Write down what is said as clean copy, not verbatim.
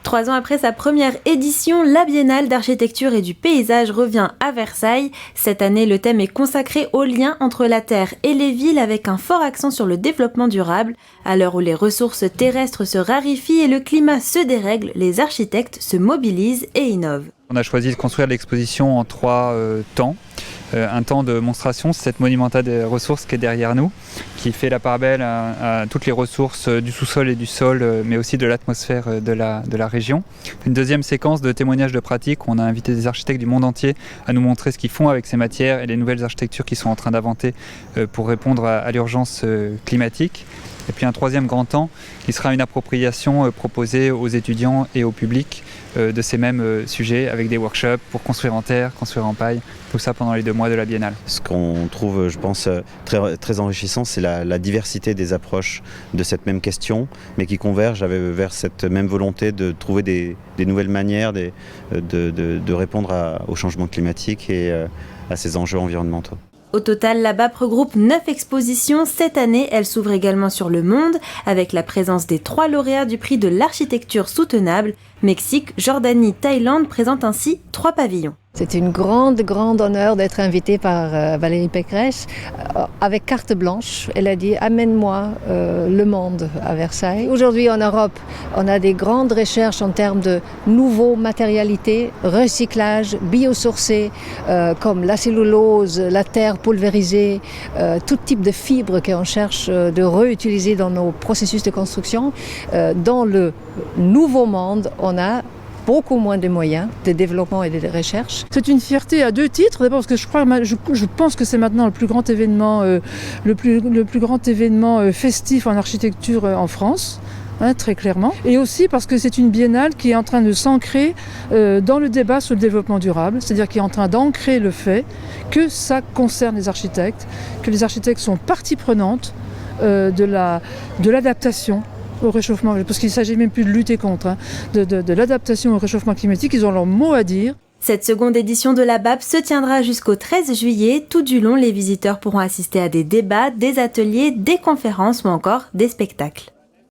3 ans après sa première édition, la Biennale d'architecture et du paysage revient à Versailles. Cette année, le thème est consacré au lien entre la terre et les villes avec un fort accent sur le développement durable. À l'heure où les ressources terrestres se raréfient et le climat se dérègle, les architectes se mobilisent et innovent. On a choisi de construire l'exposition en 3 temps. Un temps de monstration, c'est cette monumentale des ressources qui est derrière nous, qui fait la part belle à toutes les ressources du sous-sol et du sol, mais aussi de l'atmosphère de la région. Une deuxième séquence de témoignages de pratiques où on a invité des architectes du monde entier à nous montrer ce qu'ils font avec ces matières et les nouvelles architectures qu'ils sont en train d'inventer pour répondre à l'urgence climatique. Et puis un troisième grand temps qui sera une appropriation proposée aux étudiants et au public de ces mêmes sujets avec des workshops pour construire en terre, construire en paille, tout ça pendant les 2 mois de la Biennale. Ce qu'on trouve, je pense, très enrichissant, c'est la diversité des approches de cette même question, mais qui convergent vers cette même volonté de trouver des nouvelles manières de répondre au changement climatique et à ces enjeux environnementaux. Au total, la BAP regroupe 9 expositions. Cette année, elle s'ouvre également sur le monde, avec la présence des 3 lauréats du prix de l'architecture soutenable. Mexique, Jordanie, Thaïlande présentent ainsi 3 pavillons. C'est une grande honneur d'être invitée par Valérie Pécresse avec carte blanche. Elle a dit « Amène-moi le monde à Versailles ». Aujourd'hui en Europe, on a des grandes recherches en termes de nouveaux matérialités, recyclage, biosourcés, comme la cellulose, la terre pulvérisée, tout type de fibres qu'on cherche de réutiliser dans nos processus de construction. Dans le nouveau monde, on a beaucoup moins de moyens de développement et de recherche. C'est une fierté à 2 titres. D'abord parce que je pense que c'est maintenant le plus grand événement, festif en architecture en France. Très clairement. Et aussi parce que c'est une biennale qui est en train de s'ancrer dans le débat sur le développement durable, c'est-à-dire qui est en train d'ancrer le fait que ça concerne les architectes, que les architectes sont partie prenante de l'adaptation au réchauffement, parce qu'il ne s'agit même plus de lutter contre, de l'adaptation au réchauffement climatique, ils ont leur mot à dire. Cette seconde édition de la BAP se tiendra jusqu'au 13 juillet. Tout du long, les visiteurs pourront assister à des débats, des ateliers, des conférences ou encore des spectacles.